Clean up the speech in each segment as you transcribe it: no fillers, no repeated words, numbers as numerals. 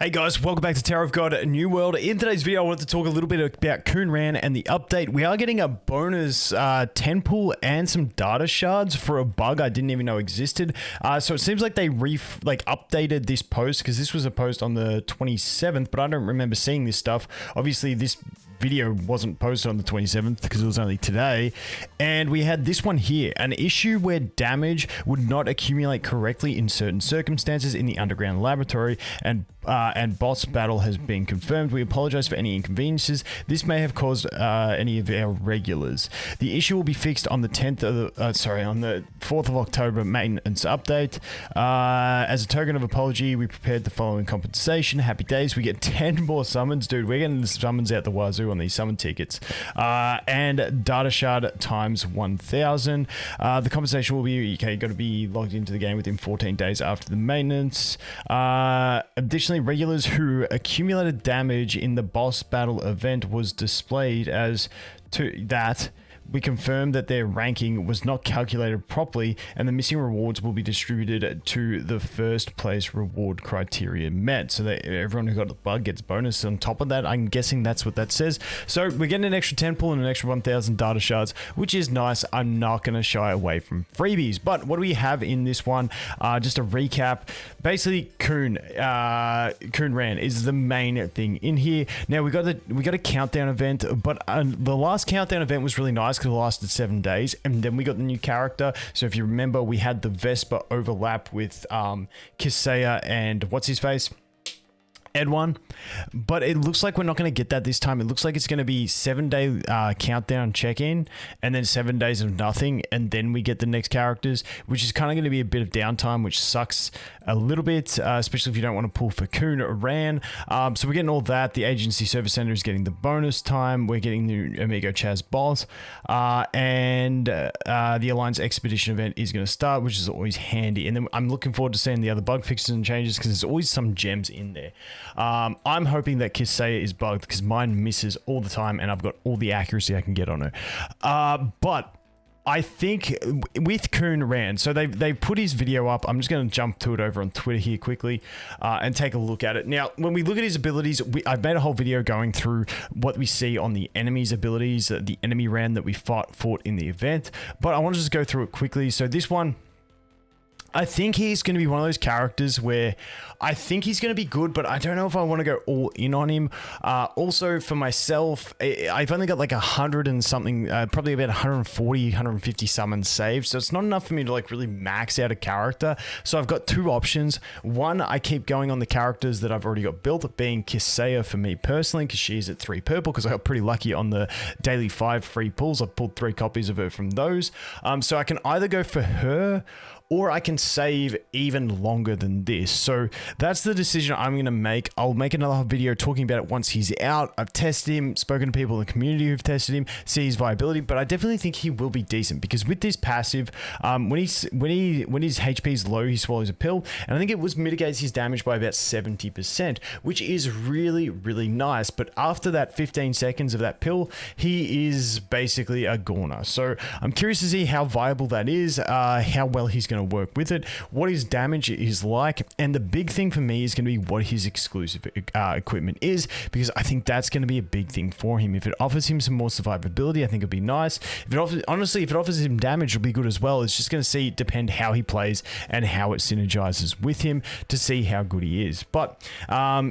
Hey guys, welcome back to Tower of God New World. In today's video, I wanted to talk a little bit about Khun Ran and the update. We are getting a bonus 10 pool and some data shards for a bug I didn't even know existed. So it seems like they updated this post, because this was a post on the 27th, but I don't remember seeing this stuff. Obviously, this video wasn't posted on the 27th because it was only today, and we had this one here, an issue where damage would not accumulate correctly in certain circumstances in the underground laboratory, and boss battle has been confirmed. We apologize for any inconveniences this may have caused any of our regulars. The issue will be fixed on the 10th of the, on the 4th of October maintenance update. As a token of apology, we prepared the following compensation. Happy days. We get 10 more summons, dude. We're getting the summons out the wazoo on these summon tickets, and data shard times 1,000. The compensation will be, okay, got to be logged into the game within 14 days after the maintenance. Additionally, regulars who accumulated damage in the boss battle event was displayed as to that. We confirmed that their ranking was not calculated properly, and the missing rewards will be distributed to the first place reward criteria met. So that everyone who got the bug gets bonus on top of that. I'm guessing that's what that says. So we're getting an extra 10 pull and an extra 1,000 data shards, which is nice. I'm not going to shy away from freebies. But what do we have in this one? Just a recap. Basically, Khun Ran is the main thing in here. Now we got a countdown event, but the last countdown event was really nice because it lasted 7 days, and then we got the new character. So if you remember, we had the Vesper overlap with Kisaya and what's his face, Edwan, but it looks like we're not going to get that this time. It looks like it's going to be 7-day countdown check-in, and then 7 days of nothing, and then we get the next characters, which is kind of going to be a bit of downtime, which sucks a little bit, especially if you don't want to pull for Khun Ran. So we're getting all that. The agency service center is getting the bonus time. We're getting the Amigo Chaz boss, and the Alliance Expedition event is going to start, which is always handy. And then I'm looking forward to seeing the other bug fixes and changes, because there's always some gems in there. I'm hoping that Kisaya is bugged, because mine misses all the time and I've got all the accuracy I can get on her. But I think with Khun Ran, so they put his video up. I'm just going to jump to it over on Twitter here quickly and take a look at it. Now, when we look at his abilities, I've made a whole video going through what we see on the enemy's abilities, the enemy Ran that we fought in the event. But I want to just go through it quickly. So this one, I think he's going to be one of those characters where I think he's going to be good, but I don't know if I want to go all in on him. Also, for myself, I've only got like 100 and something, probably about 140, 150 summons saved. So it's not enough for me to like really max out a character. So I've got two options. One, I keep going on the characters that I've already got built, being Kisaya for me personally, because she's at 3 purple, because I got pretty lucky on the daily 5 free pulls. I've pulled 3 copies of her from those. So I can either go for her, or I can save even longer than this. So that's the decision I'm going to make. I'll make another video talking about it once he's out. I've tested him, spoken to people in the community who've tested him, see his viability, but I definitely think he will be decent, because with this passive, when his HP is low, he swallows a pill, and I think it mitigates his damage by about 70%, which is really, really nice. But after that 15 seconds of that pill, he is basically a goner. So I'm curious to see how viable that is, how well he's going to work with it, what his damage is like, and the big thing for me is going to be what his exclusive equipment is, because I think that's going to be a big thing for him. If it offers him some more survivability, I think it'll be nice. If it offers him damage, it'll be good as well. It's just going to depend how he plays and how it synergizes with him to see how good he is. But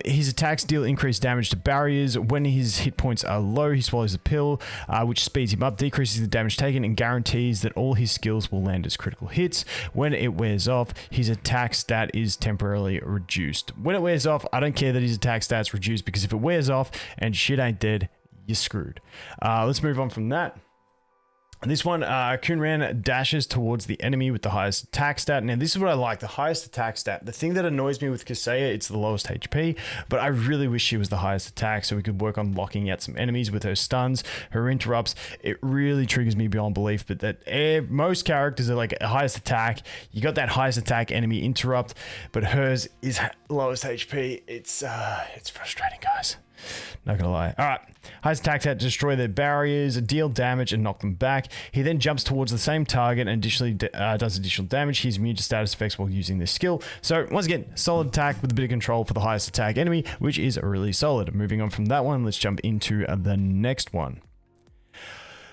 his attacks deal increased damage to barriers. When his hit points are low, he swallows a pill, which speeds him up, decreases the damage taken, and guarantees that all his skills will land as critical hits. When it wears off, his attack stat is temporarily reduced. When it wears off, I don't care that his attack stat's reduced, because if it wears off and shit ain't dead, you're screwed. Let's move on from that. This one, Khun Ran dashes towards the enemy with the highest attack stat. Now, this is what I like, the highest attack stat. The thing that annoys me with Kisaya, it's the lowest HP, but I really wish she was the highest attack, so we could work on locking out some enemies with her stuns, her interrupts. It really triggers me beyond belief, but that most characters are like highest attack. You got that highest attack enemy interrupt, but hers is lowest HP. It's frustrating, guys. Not gonna lie. All right. Highest attack stat, destroy their barriers, deal damage, and knock them back. He then jumps towards the same target and additionally does additional damage. He's immune to status effects while using this skill. So once again, solid attack with a bit of control for the highest attack enemy, which is really solid. Moving on from that one, let's jump into the next one.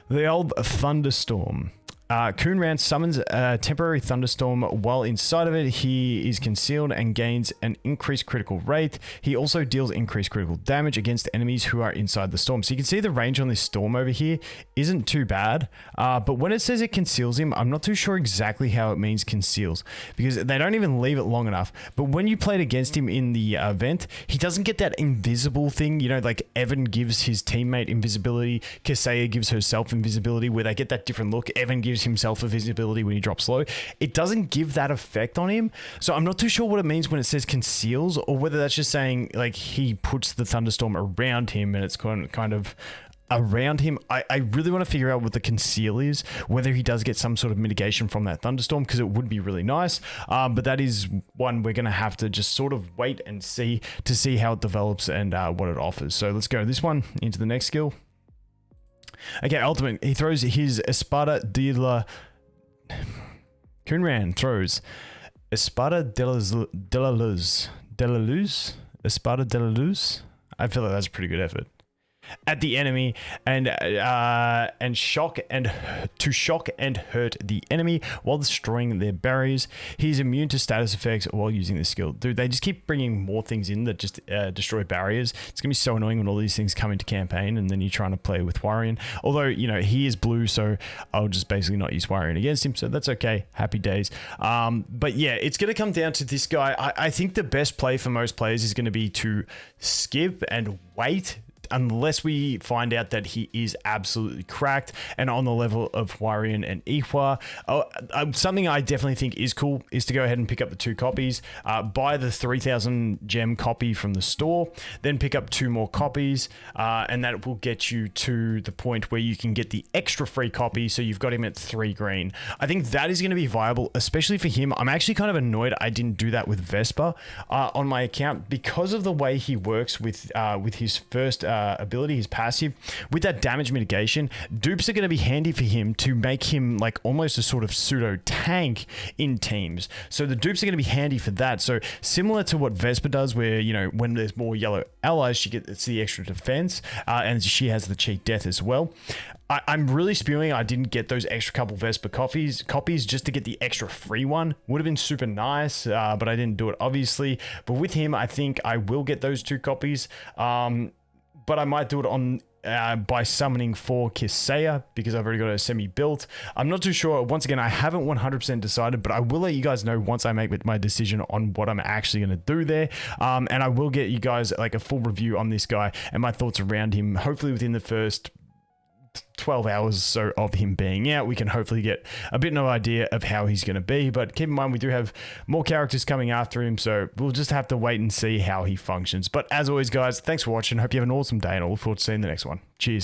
The old Thunderstorm. Khun Ran summons a temporary thunderstorm. While inside of it, he is concealed and gains an increased critical rate. He also deals increased critical damage against enemies who are inside the storm. So you can see the range on this storm over here isn't too bad. But when it says it conceals him, I'm not too sure exactly how it means conceals, because they don't even leave it long enough. But when you played against him in the event, he doesn't get that invisible thing. You know, like Evan gives his teammate invisibility, Kaseya gives herself invisibility, where they get that different look. Evan gives himself invisibility when he drops low. It doesn't give that effect on him. So I'm not too sure what it means when it says conceals, or whether that's just saying like he puts the thunderstorm around him and it's kind of around him. I really want to figure out what the conceal is, whether he does get some sort of mitigation from that thunderstorm, because it would be really nice. But that is one we're going to have to just sort of wait and see to see how it develops and what it offers. So let's go this one into the next skill. Okay, ultimate. He throws his Espada de la... Khun Ran throws Espada de la Luz. Espada de la Luz? I feel like that's a pretty good effort. At the enemy and shock and hurt the enemy while destroying their barriers. He's immune to status effects while using this skill. Dude, they just keep bringing more things in that just destroy barriers. It's gonna be so annoying when all these things come into campaign and then you're trying to play with Warrior. Although, you know, he is blue, so I'll just basically not use Warrior against him, so that's okay. Happy days. But yeah, it's gonna come down to this guy. I think the best play for most players is gonna be to skip and wait unless we find out that he is absolutely cracked and on the level of Huarian and Ihwa. Something I definitely think is cool is to go ahead and pick up the 2 copies, buy the 3,000 gem copy from the store, then pick up 2 more copies, and that will get you to the point where you can get the extra free copy, so you've got him at 3 green. I think that is going to be viable, especially for him. I'm actually kind of annoyed I didn't do that with Vespa on my account, because of the way he works with his first ability, his passive, with that damage mitigation. Dupes are going to be handy for him to make him like almost a sort of pseudo tank in teams. So the dupes are going to be handy for that. So similar to what Vespa does, where, you know, when there's more yellow allies, she gets the extra defense, and she has the cheat death as well. I'm really spewing I didn't get those extra couple Vespa copies just to get the extra free one. Would have been super nice, but I didn't do it, obviously. But with him, I think I will get those 2 copies. But I might do it on by summoning for Kaseya, because I've already got a semi built. I'm not too sure. Once again, I haven't 100% decided, but I will let you guys know once I make my decision on what I'm actually going to do there. And I will get you guys like a full review on this guy and my thoughts around him, hopefully within the first 12 hours or so of him being out. We can hopefully get a bit of an idea of how he's going to be, but keep in mind we do have more characters coming after him, so we'll just have to wait and see how he functions. But as always, guys, thanks for watching. Hope you have an awesome day, and I look forward to seeing the next one. Cheers.